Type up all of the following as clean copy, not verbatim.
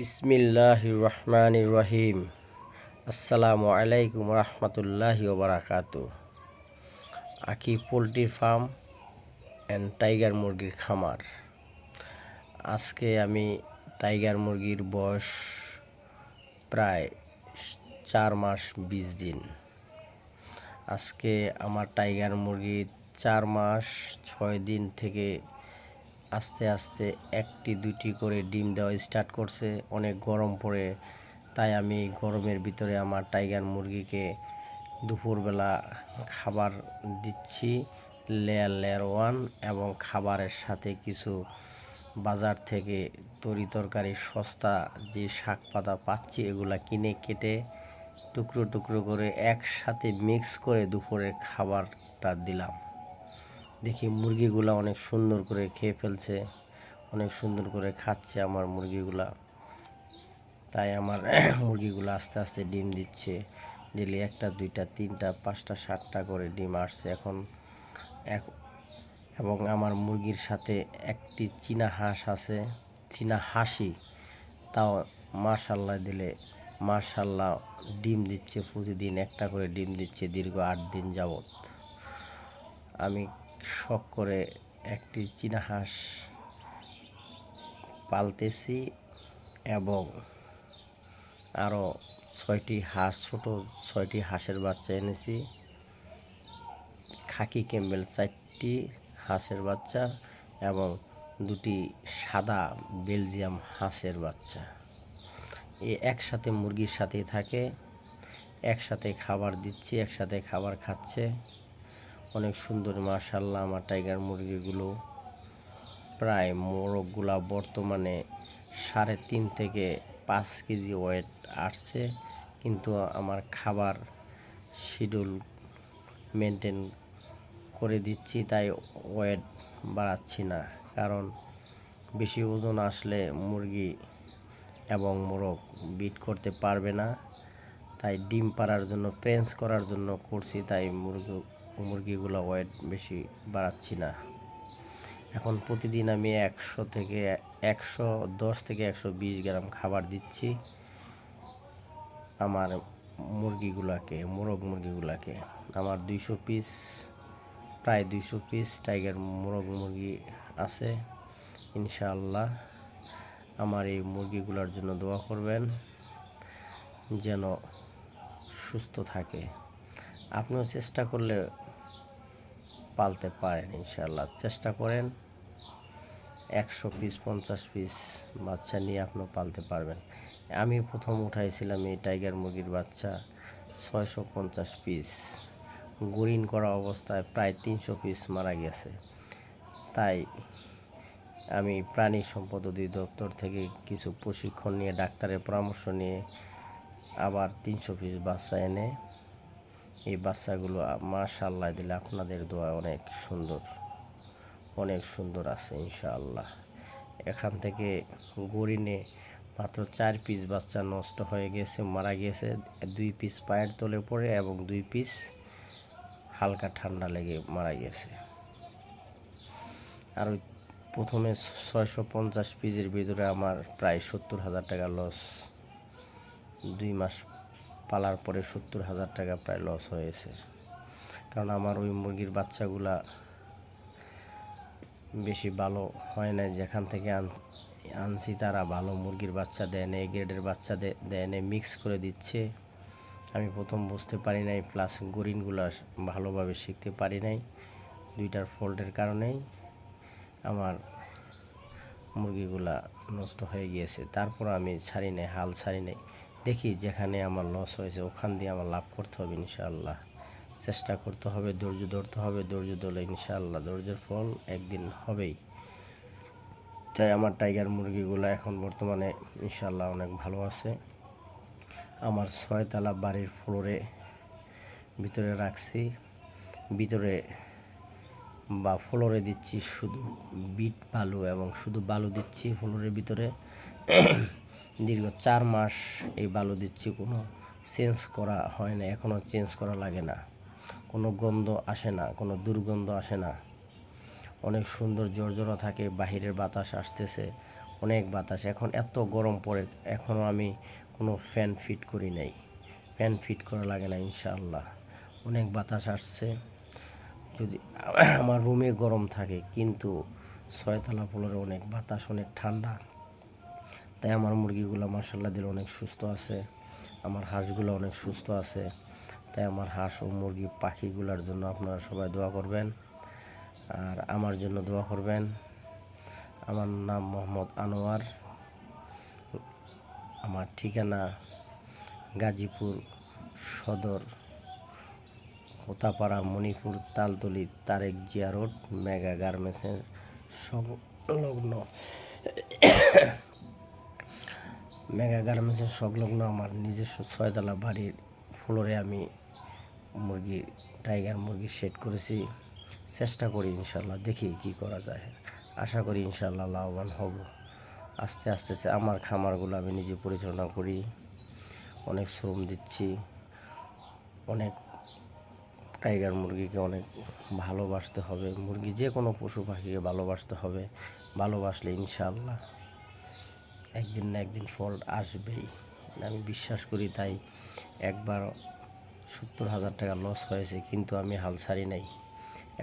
বিসমিল্লাহির রহমানির রহিম। আসসালামু আলাইকুম রহমতুল্লাহি ওয়া বারাকাতুহু। আকি পোলট্রি ফার্ম অ্যান্ড টাইগার মুরগির খামার। আজকে আমি টাইগার মুরগির বয়স প্রায় 4 মাস 20 দিন। আজকে আমার টাইগার মুরগির 4 মাস 6 দিন থেকে আস্তে আস্তে একটি দুটি করে ডিম দেওয়া স্টার্ট করছে। অনেক গরম পড়ে, তাই আমি গরমের ভিতরে আমার টাইগার মুরগিকে দুপুরবেলা খাবার দিচ্ছি লেয়ার 1 এবং খাবারের সাথে কিছু বাজার থেকে তরি তরকারি সস্তা যে শাক পাতা পাচ্ছি এগুলা কিনে কেটে টুকরো টুকরো করে একসাথে মিক্স করে দুপুরের খাবারটা দিলাম। দেখি মুরগিগুলা অনেক সুন্দর করে খেয়ে ফেলছে, অনেক সুন্দর করে খাচ্ছে আমার মুরগিগুলা। তাই আমার মুরগিগুলো আস্তে আস্তে ডিম দিচ্ছে। ডেলি 1টা 2টা 3টা 5টা 7টা করে ডিম আসছে এখন। এবং আমার মুরগির সাথে একটি চীনা হাঁস আছে, চীনা হাঁসি, তাও মাশাল্লাহ দিলে মাশাল্লাহ ডিম দিচ্ছে প্রতিদিন 1টা করে ডিম দিচ্ছে দীর্ঘ 8 দিন যাবত। আমি শখ করে একটি চীনা হাঁস পালতেছি এবং আরও 6টি হাঁস, ছোট 6টি হাঁসের বাচ্চা এনেছি। খাকি ক্যাম্বেল 4টি হাঁসের বাচ্চা এবং 2টি সাদা বেলজিয়াম হাঁসের বাচ্চা। একসাথে মুরগির সাথেই থাকে, একসাথে খাবার দিচ্ছি, একসাথে খাবার খাচ্ছে। অনেক সুন্দর মাশাল্লাহ আমার টাইগার মুরগিগুলো। প্রায় মোরগগুলা বর্তমানে 3.5 থেকে 5 কেজি ওয়েট আসছে, কিন্তু আমার খাবার শিডিউল মেনটেন করে দিচ্ছি, তাই ওয়েট বাড়াচ্ছি না। কারণ বেশি ওজন আসলে মুরগি এবং মোরগ বিট করতে পারবে না, তাই ডিম পাড়ার জন্য প্রেন্স করার জন্য করছি, তাই মুরগিগুলো ওয়েট বেশি বাড়াচ্ছি না। এখন প্রতিদিন আমি 110 থেকে 120 গ্রাম খাবার দিচ্ছি আমার মোরগ মুরগিগুলাকে। আমার 200 পিস, প্রায় 200 পিস টাইগার মোরগ মুরগি আছে। ইনশাআল্লাহ আমার এই মুরগিগুলোর জন্য দোয়া করবেন যেন সুস্থ থাকে। আপনিও চেষ্টা করলে পালতে পারেন, ইনশাআল্লাহ চেষ্টা করেন। 100 পিস 50 পিস বাচ্চা নিয়ে আপনিও পালতে পারবেন। আমি প্রথম উঠাইছিলাম এই টাইগার মুরগির বাচ্চা 650 পিস, গরিন করা অবস্থায় প্রায় 300 পিস মারা গেছে। তাই আমি প্রাণী সম্পদ অধিদপ্তর থেকে কিছু প্রশিক্ষণ নিয়ে, ডাক্তারের পরামর্শ নিয়ে আবার 300 পিস বাচ্চা এনে এই বাচ্চাগুলো মাশাআল্লাহ দিলে আপনাদের দোয়া অনেক সুন্দর আছে ইনশাআল্লাহ। এখান থেকে গরিনে মাত্র 4 পিস বাচ্চা নষ্ট হয়ে গেছে, মারা গেছে। 2 পিস পায়ের তলে পড়ে এবং 2 পিস হালকা ঠান্ডা লেগে মারা গেছে। আর ওই প্রথমে 650 পিসের ভিতরে আমার প্রায় 70,000 টাকা লস। 2 মাস পালার পরে 70,000 টাকা প্রায় লস হয়েছে। কারণ আমার ওই মুরগির বাচ্চাগুলা বেশি ভালো হয় না, যেখান থেকে আনছি তারা ভালো মুরগির বাচ্চা দেয় না, গ্রেডের বাচ্চা দেয় না, মিক্স করে দিচ্ছে। আমি প্রথম বুঝতে পারি নাই, প্লাস গরিনগুলো ভালোভাবে শিখতে পারি নাই। 2টার ফল্টের কারণেই আমার মুরগিগুলা নষ্ট হয়ে গিয়েছে। তারপর আমি ছাড়ি নাই, হাল ছাড়ি নাই। দেখি যেখানে আমার লস হয়েছে ওখান দিয়ে আমার লাভ করতে হবে ইনশাআল্লাহ। চেষ্টা করতে হবে, ধৈর্য ধরতে হবে। ধৈর্য ধরলে ইনশাআল্লাহ ধৈর্যের ফল একদিন হবেই। তাই আমার টাইগার মুরগিগুলো এখন বর্তমানে ইনশাআল্লাহ অনেক ভালো আছে। আমার 6 তলা বাড়ির ফ্লোরে ভিতরে রাখছি, ভিতরে বা ফ্লোরে দিচ্ছি শুধু বিট বালু এবং শুধু বালু দিচ্ছি ফ্লোরের ভিতরে। দীর্ঘ 4 মাস এই বালু দিচ্ছি, কোনো চেঞ্জ করা হয় না, এখনও চেঞ্জ করা লাগে না। কোনো গন্ধ আসে না, কোনো দুর্গন্ধ আসে না। অনেক সুন্দর জর্জরা থাকে, বাহিরের বাতাস আসতেছে, অনেক বাতাস। এখন এত গরম পড়ে, এখনও আমি কোনো ফ্যান ফিট করি নাই, ফ্যান ফিট করা লাগে না ইনশাআল্লাহ। অনেক বাতাস আসছে। যদি আমার রুমে গরম থাকে, কিন্তু 6তলা ফ্লোরে অনেক বাতাস, অনেক ঠান্ডা। তাই আমার মুরগিগুলো মাশাআল্লাহ দিলে অনেক সুস্থ আছে, আমার হাঁসগুলো অনেক সুস্থ আছে। তাই আমার হাঁস ও মুরগি পাখিগুলোর জন্য আপনারা সবাই দোয়া করবেন, আর আমার জন্য দোয়া করবেন। আমার নাম মোহাম্মদ আনোয়ার, আমার ঠিকানা গাজীপুর সদর, হোতাপাড়া, মণিপুর, তালতলি, তারেক জিয়া রোড, মেগা গার্মেন্টসের সংলগ্ন আমার নিজস্ব 6তলা বাড়ির ফ্লোরে আমি টাইগার মুরগি সেট করেছি। চেষ্টা করি ইনশাল্লাহ, দেখি কি করা যায়। আশা করি ইনশাল্লাহ লাভবান হব। আস্তে আস্তে আমার খামারগুলো আমি নিজে পরিচালনা করি, অনেক শ্রম দিচ্ছি। অনেক টাইগার মুরগিকে অনেক ভালোবাসতে হবে, মুরগি যে কোনো পশু পাখিকে ভালোবাসতে হবে। ভালোবাসলে ইনশাআল্লাহ একদিন না একদিন ফল আসবেই, আমি বিশ্বাস করি। তাই একবার 70,000 টাকা লস হয়েছে, কিন্তু আমি হাল ছাড়ি নাই,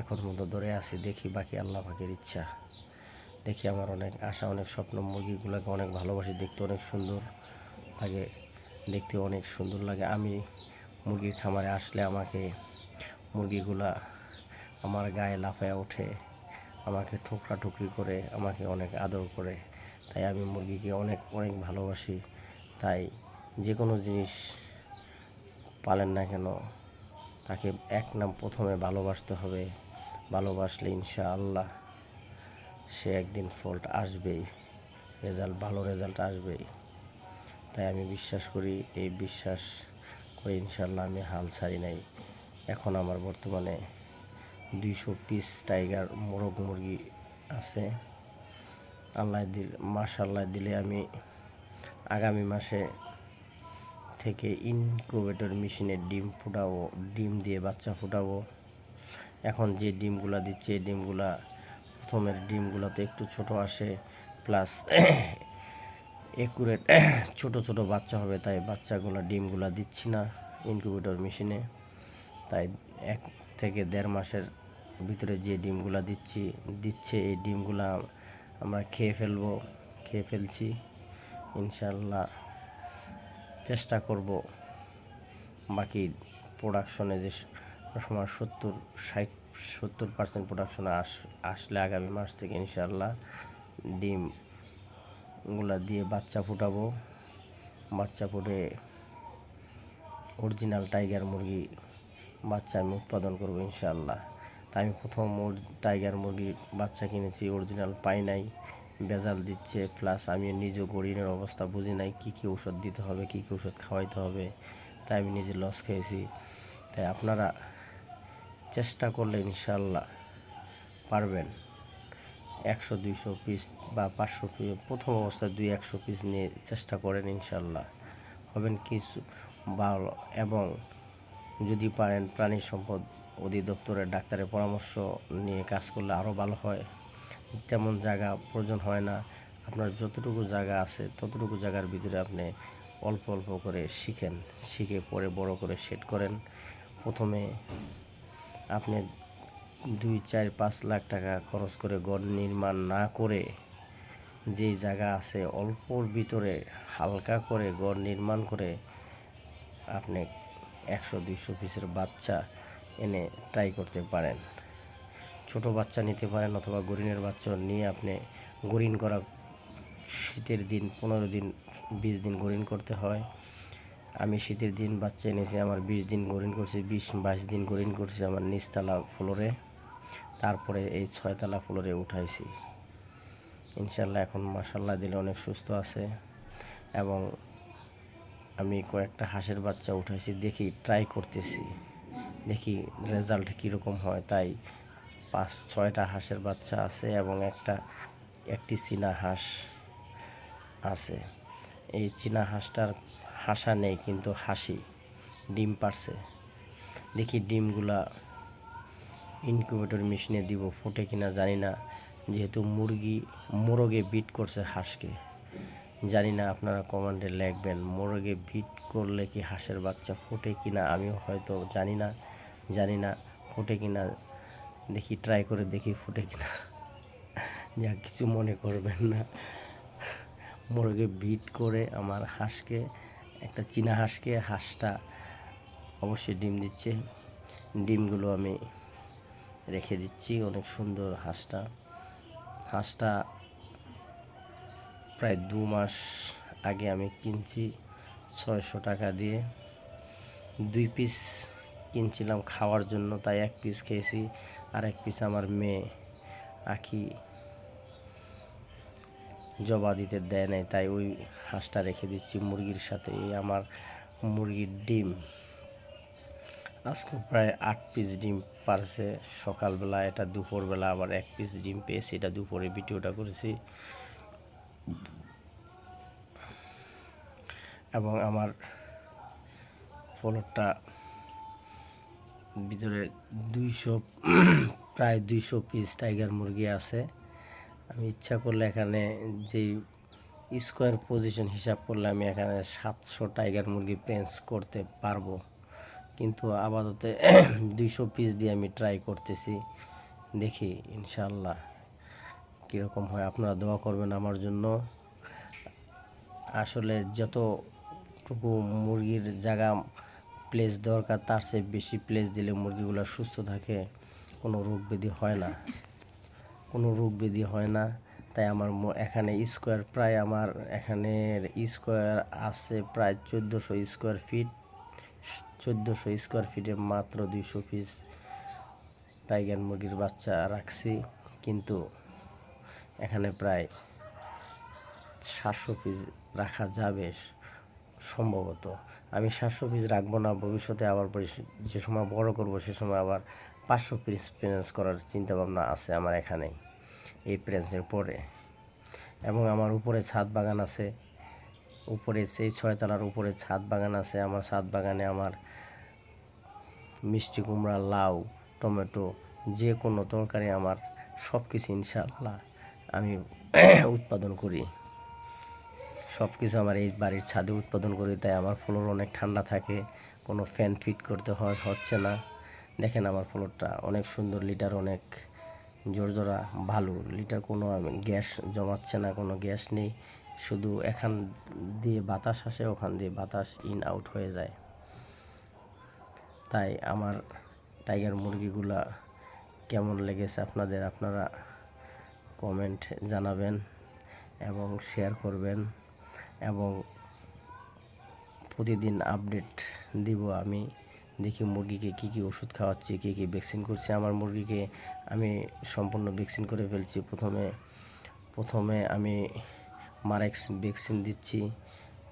এখন মতো ধরে আছি। দেখি বাকি আল্লাহ পাকের ইচ্ছা। দেখি আমার অনেক আশা, অনেক স্বপ্ন। মুরগিগুলোকে অনেক ভালোবাসি, দেখতে অনেক সুন্দর লাগে, দেখতে অনেক সুন্দর লাগে। আমি মুরগির খামারে আসলে আমাকে মুরগিগুলা আমার গায়ে লাফায় ওঠে, আমাকে ঠুকরি করে, আমাকে অনেক আদর করে। তাই আমি মুরগিকে অনেক অনেক ভালোবাসি। তাই যে কোনো জিনিস পালেন না কেন, তাকে প্রথমে ভালোবাসতে হবে। ভালোবাসলে ইনশাআল্লাহ সে একদিন ফল্ট আসবেই, ভালো রেজাল্ট আসবেই। তাই আমি বিশ্বাস করি, এই বিশ্বাস করে ইনশাআল্লাহ আমি হাল ছাড়ি নাই। এখন আমার বর্তমানে 200 পিস টাইগার মোরগ মুরগি আছে। মাশাআল্লাহ দিলে আমি আগামী মাসে থেকে ইনকিউবেটর মেশিনে ডিম ফুটাবো, ডিম দিয়ে বাচ্চা ফুটাবো। এখন যে ডিমগুলা দিচ্ছে, এই ডিমগুলা প্রথমের ডিমগুলোতে একটু ছোট আসে, প্লাস একুরেট ছোট ছোট বাচ্চা হবে। তাই ডিমগুলা দিচ্ছি না ইনকিউবেটর মেশিনে। তাই 1 থেকে 1.5 মাসের ভিতরে যে ডিমগুলা দিচ্ছে, এই ডিমগুলা আমরা খেয়ে ফেলছি ইনশাআল্লাহ। চেষ্টা করব বাকি প্রোডাকশনে, যে সময় 70% প্রোডাকশনে আসলে আগামী মাস থেকে ইনশাআল্লাহ ডিমগুলা দিয়ে বাচ্চা ফুটাবো। বাচ্চা ফুটে অরিজিনাল টাইগার মুরগি বাচ্চা আমি উৎপাদন করবো ইনশাআল্লাহ। তাই আমি প্রথম টাইগার মুরগির বাচ্চা কিনেছি, অরিজিনাল পাই নাই, ভেজাল দিচ্ছে। প্লাস আমি নিজে গরিনের অবস্থা বুঝি নাই, কী কী ওষুধ দিতে হবে, কী কী ওষুধ খাওয়াইতে হবে। তাই আমি নিজে লস খেয়েছি। তাই আপনারা চেষ্টা করলে ইনশাআল্লাহ পারবেন। 100-200 পিস বা 500 পিস, প্রথম অবস্থায় 200-100 পিস নিয়ে চেষ্টা করেন, ইনশাআল্লাহ হবেন কিছু ভালো। এবং যদি পারেন প্রাণী সম্পদ অধিদপ্তরের ডাক্তারের পরামর্শ নিয়ে কাজ করলে আরও ভালো হয়। তেমন জায়গা প্রয়োজন হয় না, আপনার যতটুকু জায়গা আছে ততটুকু জায়গার ভিতরে আপনি অল্প অল্প করে শিখে পরে বড় করে সেট করেন। প্রথমে আপনি 2-4-5 লাখ টাকা খরচ করে ঘর নির্মাণ না করে, যেই জায়গা আছে অল্পর ভিতরে হালকা করে ঘর নির্মাণ করে আপনি 100-200 পিসের বাচ্চা এনে ট্রাই করতে পারেন। ছোট বাচ্চা নিতে পারেন, অথবা গরিনের বাচ্চা নিয়ে আপনি গরিন করা, শীতের দিন 15 দিন 20 দিন গরিন করতে হয়। আমি শীতের দিন বাচ্চা এনেছি, আমার 20 দিন গরিন করছি, 20-22 দিন গরিন করছি আমার নিচতলা ফ্লোরে। তারপরে এই 6তলা ফ্লোরে উঠাইছি ইনশাআল্লাহ। এখন মাশাআল্লাহ দিলে অনেক সুস্থ আছে। এবং আমি কয়েকটা হাঁসের বাচ্চা উঠাইছি, দেখি ট্রাই করতেছি, দেখি রেজাল্ট কীরকম হয়। তাই 5-6টা হাঁসের বাচ্চা আছে এবং একটি চীনা হাঁস আছে। এই চীনা হাঁসটার হাসা নেই, কিন্তু হাসি, ডিম পারছে। দেখি ডিমগুলা ইনকিউবেটর মেশিনে দিব, ফোটে কিনা জানি না। যেহেতু মুরগি মোরগে বিট করছে হাঁসকে। জানি না, আপনারা কমেন্টে লিখবেন মোরগে বিট করলে কি হাঁসের বাচ্চা ফোটে কিনা। আমিও হয়তো জানি না ফোটে কিনা। দেখি, ট্রাই করে দেখি ফোটে কিনা। যা কিছু মনে করবেন না। মোরগে বিট করে আমার হাঁসকে, একটা চীনা হাঁসকে, হাঁসটা অবশ্যই ডিম দিচ্ছে। ডিমগুলো আমি রেখে দিচ্ছি। অনেক সুন্দর হাঁসটা প্রায় 2 মাস আগে আমি কিনছি 600 টাকা দিয়ে। 2 পিস কিনছিলাম খাওয়ার জন্য, তাই 1 পিস খেয়েছি। আর 1 পিস আমার মেয়ে আখি জবা দিতে দেয় নাই, তাই ওই হাঁসটা রেখে দিচ্ছি মুরগির সাথে। এই আমার মুরগির ডিম আজকে প্রায় 8 পিস ডিম পারছে সকালবেলা। এটা দুপুরবেলা আবার 1 পিস ডিম পেয়েছি, এটা দুপুরে ভিডিওটা করেছি। এবং আমার ফ্লোরটা ভিতরে প্রায় 200 পিস টাইগার মুরগি আছে। আমি ইচ্ছা করলে এখানে যে স্কোয়ার পজিশন হিসাব করলে আমি এখানে 700 টাইগার মুরগি প্রেস করতে পারবো, কিন্তু আপাতত 200 পিস দিয়ে আমি ট্রাই করতেছি। দেখি ইনশাল্লাহ কীরকম হয়। আপনারা দোয়া করবেন আমার জন্য। আসলে যতটুকু মুরগির জায়গা প্লেস দরকার, তার চেয়ে বেশি প্লেস দিলে মুরগিগুলো সুস্থ থাকে, কোনো রোগ ব্যাধি হয় না। তাই আমার এখানে স্কোয়ার প্রায় আমার এখানের স্কোয়ার আছে প্রায় 1400 স্কোয়ার ফিট। 1400 স্কোয়ার ফিটে মাত্র 200 পিস টাইগার মুরগির বাচ্চা রাখছি, কিন্তু এখানে প্রায় 700 পিস রাখা যাবে সম্ভবত। আমি 700 পিস রাখবো না, ভবিষ্যতে আবার যে সময় বড় করব সে সময় আবার 500 পিস প্রেস করার চিন্তাভাবনা আছে আমার এখানে এই প্রেসের পরে। এবং আমার উপরে ছাদ বাগান আছে, উপরে সেই 6 তলার উপরে ছাদ বাগান আছে। আমার ছাদ বাগানে আমার মিষ্টি কুমড়া, লাউ, টমেটো, যে কোনো তরকারি আমার সব কিছু ইনশাআল্লাহ আমি উৎপাদন করি। সব কিছু আমার এই বাড়ির ছাদে উৎপাদন করি, তাই আমার ফ্লোর অনেক ঠান্ডা থাকে। কোনো ফ্যান ফিট করতে হচ্ছে না। দেখেন আমার ফ্লোরটা অনেক সুন্দর, লিটার অনেক জোরজোড়া ভালো লিটার, কোনো গ্যাস জমাচ্ছে না, কোনো গ্যাস নেই। শুধু এখান দিয়ে বাতাস আসে, ওখান দিয়ে বাতাস ইন আউট হয়ে যায়। তাই আমার টাইগার মুরগিগুলা কেমন লেগেছে আপনারা কমেন্ট জানাবেন এবং শেয়ার করবেন। এবং প্রতিদিন আপডেট দিব আমি। দেখি মুরগিকে কী কী ওষুধ খাওয়াচ্ছি, কী কী ভ্যাকসিন করছি। আমার মুরগিকে আমি সম্পূর্ণ ভ্যাকসিন করে ফেলছি। প্রথমে আমি মারেক্স ভ্যাকসিন দিচ্ছি,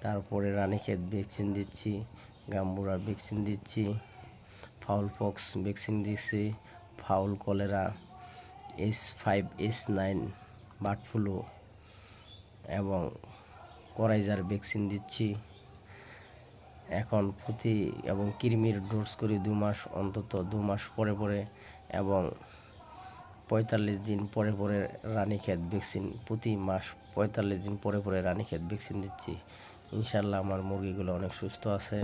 তারপরে রানীক্ষেত ভ্যাকসিন দিচ্ছি, গাম্বুরা ভ্যাকসিন দিচ্ছি, ফাউল পক্স ভ্যাকসিন দিচ্ছি, fowl cholera, H5N9 bird flu এবং করাইজার ভ্যাকসিন দিচ্ছি এখন এবং কৃমির ডোজ করি 2 মাস অন্তত, 2 মাস পরে পরে, এবং 45 দিন পরে পরে রানীক্ষেত ভ্যাকসিন, প্রতি মাস 45 দিন পরে পরে রানীক্ষেত ভ্যাকসিন দিচ্ছি। ইনশাল্লাহ আমার মুরগিগুলো অনেক সুস্থ আছে।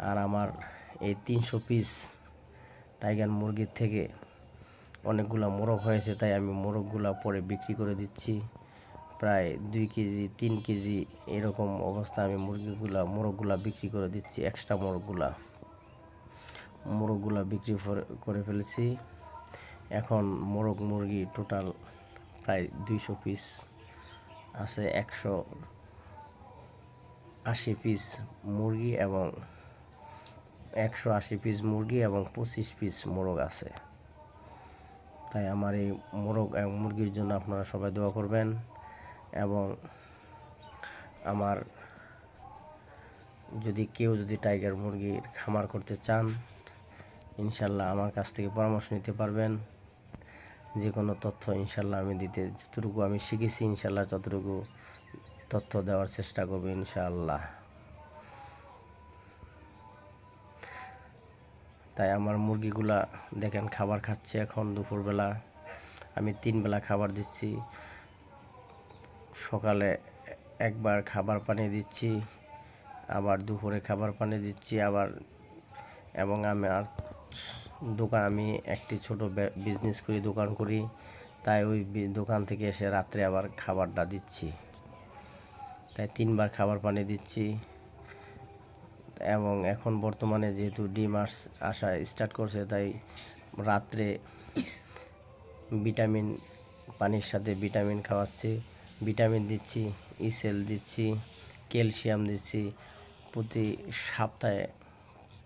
আর আমার এই 300 পিস টাইগার মুরগির থেকে অনেকগুলো মোরগ হয়েছে, তাই আমি মোরগগুলো পরে বিক্রি করে দিচ্ছি। প্রায় 2 কেজি 3 কেজি এরকম অবস্থা আমি মোরগগুলা বিক্রি করে দিচ্ছি। এক্সট্রা মোরগগুলা বিক্রি করে ফেলেছি। এখন মুরগি টোটাল প্রায় 200 পিস আছে। 180 পিস মুরগি এবং 25 পিস মোরগ আছে। তাই আমার এই মোরগ এবং মুরগির জন্য আপনারা সবাই দোয়া করবেন। এবং আমার কেউ যদি টাইগার মুরগির খামার করতে চান, ইনশাল্লাহ আমার কাছ থেকে পরামর্শ নিতে পারবেন। যে কোনো তথ্য ইনশাল্লাহ আমি যতটুকু আমি শিখেছি ইনশাল্লাহ ততটুকু তথ্য দেওয়ার চেষ্টা করব ইনশাআল্লাহ। তাই আমার মুরগিগুলা দেখেন খাবার খাচ্ছে এখন দুপুরবেলা। আমি 3 বেলা খাবার দিচ্ছি। সকালে একবার খাবার পানি দিচ্ছি, আবার দুপুরে খাবার পানি দিচ্ছি, আবার এবং আমি একটি ছোট বিজনেস করি, দোকান করি, তাই ওই দোকান থেকে এসে রাত্রে আবার খাবারটা দিচ্ছি। তাই 3 বার খাবার পানি দিচ্ছি। এবং এখন বর্তমানে যেহেতু ডিম আসা স্টার্ট করছে, তাই রাত্রে ভিটামিন, পানির সাথে ভিটামিন খাওয়াচ্ছি, ভিটামিন দিচ্ছি, ইসেল দিচ্ছি, ক্যালসিয়াম দিচ্ছি। প্রতি সপ্তাহে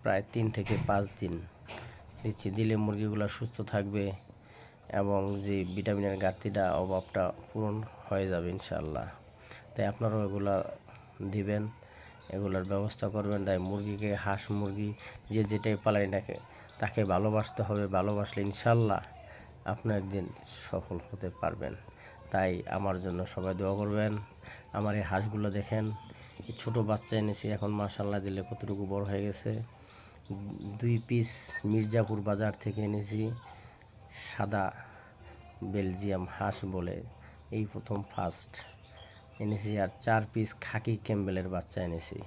প্রায় 3 থেকে 5 দিন দিচ্ছি। দিলে মুরগিগুলো সুস্থ থাকবে এবং যে ভিটামিনের ঘাটতিটা, অভাবটা পূরণ হয়ে যাবে ইনশাআল্লাহ। তাই আপনারাও এগুলা দিবেন, এগুলোর ব্যবস্থা করবেন। তাই মুরগিকে, হাঁস মুরগি যে যেটাই পালাই নাকি তাকে ভালোবাসতে হবে। ভালোবাসলে ইনশাআল্লাহ আপনি একদিন সফল হতে পারবেন। তাই আমার জন্য সবাই দোয়া করবেন। আমার এই হাঁসগুলো দেখেন, এই ছোটো বাচ্চা এনেছি, এখন মাশাআল্লাহ দিলে কতটুকু বড় হয়ে গেছে। 2 পিস মির্জাপুর বাজার থেকে এনেছি, সাদা বেলজিয়াম হাঁস বলে, এই প্রথম ফার্স্ট এনেছি। আর 4 পিস খাকি ক্যাম্বেলের বাচ্চা এনেছি।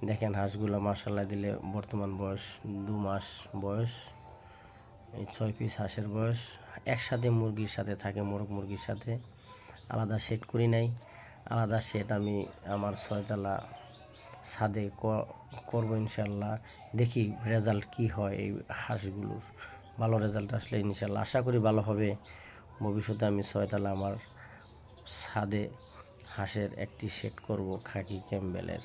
দেখেন হাঁসগুলো মাশাআল্লাহ দিলে বর্তমান বয়স 2 মাস বয়স। এই 6 পিস হাঁসের বয়স একসাথে মুরগির সাথে থাকে, মোরগ মুরগির সাথে। আলাদা শেড করি নাই। আলাদা শেড আমি আমার 6 তলা ছাদে করবো ইনশাল্লাহ। দেখি রেজাল্ট কি হয় এই হাঁসগুলোর। ভালো রেজাল্ট আসলে ইনশাল্লাহ আশা করি ভালো হবে। ভবিষ্যতে আমি 6 তলা আমার ছাদে হাঁসের একটি শেড করব খাকি ক্যাম্বেলের।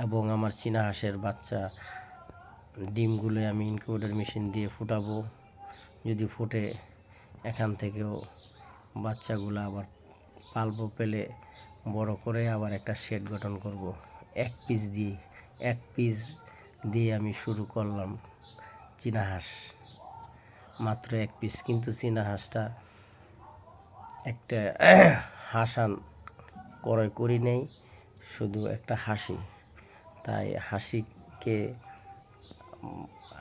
এবং আমার চীনা হাঁসের বাচ্চা ডিমগুলো আমি ইনকিউবেটর মেশিন দিয়ে ফুটাবো। যদি ফুটে এখান থেকেও বাচ্চাগুলো আবার পালবো, পেলে বড় করে আবার একটা শেড গঠন করব। এক পিস দিয়ে আমি শুরু করলাম চীনা হাঁস, মাত্র 1 পিস। কিন্তু চীনা হাঁসটা একটা হাসান ক্রয় করি নেই, শুধু একটা হাসি। তাই হাসিকে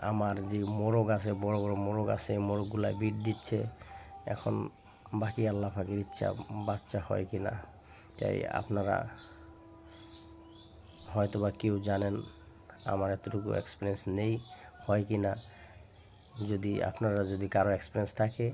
আমার যে মোরগ আছে, বড় বড় মোরগ আছে, মোরগগুলা বিট দিচ্ছে। এখন বাকি আল্লাহ পাকের ইচ্ছা বাচ্চা হয় কি না। তাই আপনারা হয়তো বা কেউ জানেন, আমার এতটুকু এক্সপিরিয়েন্স নেই হয় কি না। যদি আপনারা কারো এক্সপিরিয়েন্স থাকে